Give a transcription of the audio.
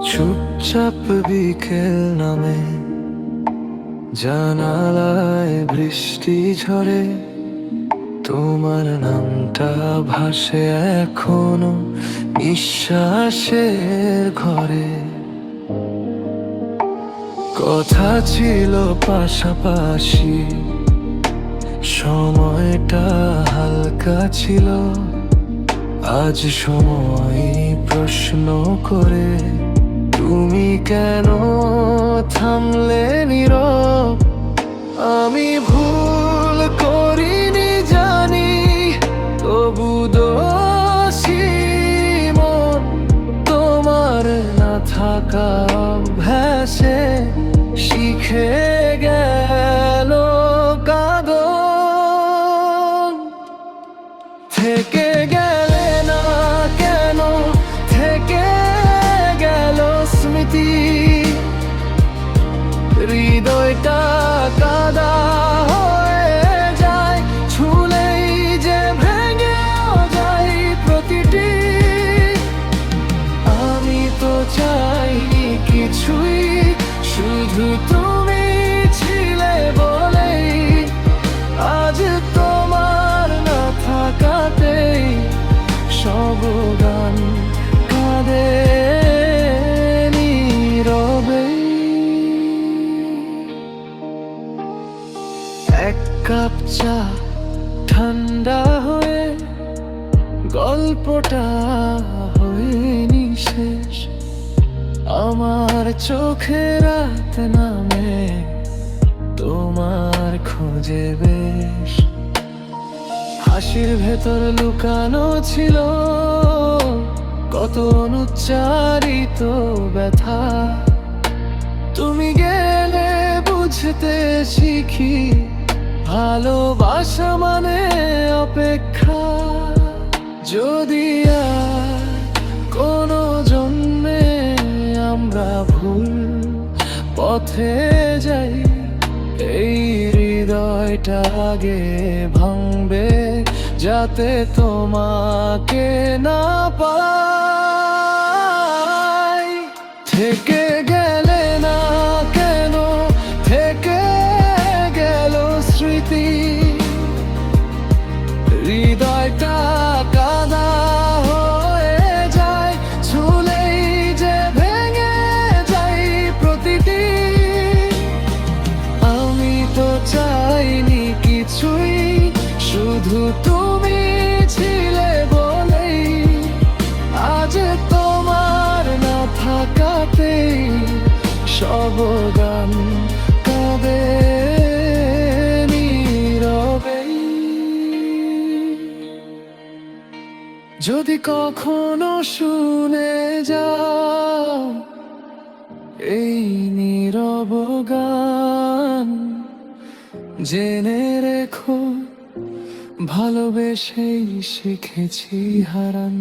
চুপচাপ বিকেল নামে, জানালায় বৃষ্টি ঝরে, তোমার নামটা ভাসে এখনো নিঃশ্বাসের ঘরে। কথা ছিল পাশাপাশি, সময়টা হালকা ছিল। আজ সময় প্রশ্ন করে, তুমি কেন থামলে নীরব? আমি ভুল করিনি জানি, তবু দোষী মন। তোমার না থাকা অভ্যাসে শিখে গেল কাঁদন। থেকে গেলে না কেন, থেকে গেল স্মৃতি। হৃদয়টা কাদা হয়ে যায়, ছুলেই যে ভেঙেও যায় প্রতিটি। আমি তো চাইনি কিছুই, শুধু তুমি ছিলে বলেই। আজ তোমার না থাকাতেই সব গান কাঁদে নীরবে। এক কাপ চা ঠান্ডা হয়ে, গল্পটা হয়নি শেষ। আমার চোখে রাত নামে, তোমার খোঁজে বেশ। হাসির ভেতর লুকানো ছিল কত অনুচ্চারিত ব্যথা। তুমি গেলে বুঝতে শিখি, ভালোবাসা মানে অপেক্ষা। যদি আর কোনো জন্মে আমরা ভুল পথে যাই, এই হৃদয়টা আগে ভাঙবে, যাতে তোমাকে না পাই। থেকে গেলে না কেন, থেকে গেল স্মৃতি। হৃদয়টা কাদা হয়ে যায়, ছুলেই যে ভেঙে যায় প্রতিটি। আমি তো চাইনি কিছুই, শুধু তুমি ছিলে বলেই। আজ তোমার না থাকাতেই সব গান কাঁদে নীরবে। যদি কখনো শুনে যাও এই নীরব গান, জেনে রেখো ভালোবেসেই শিখেছি হারান।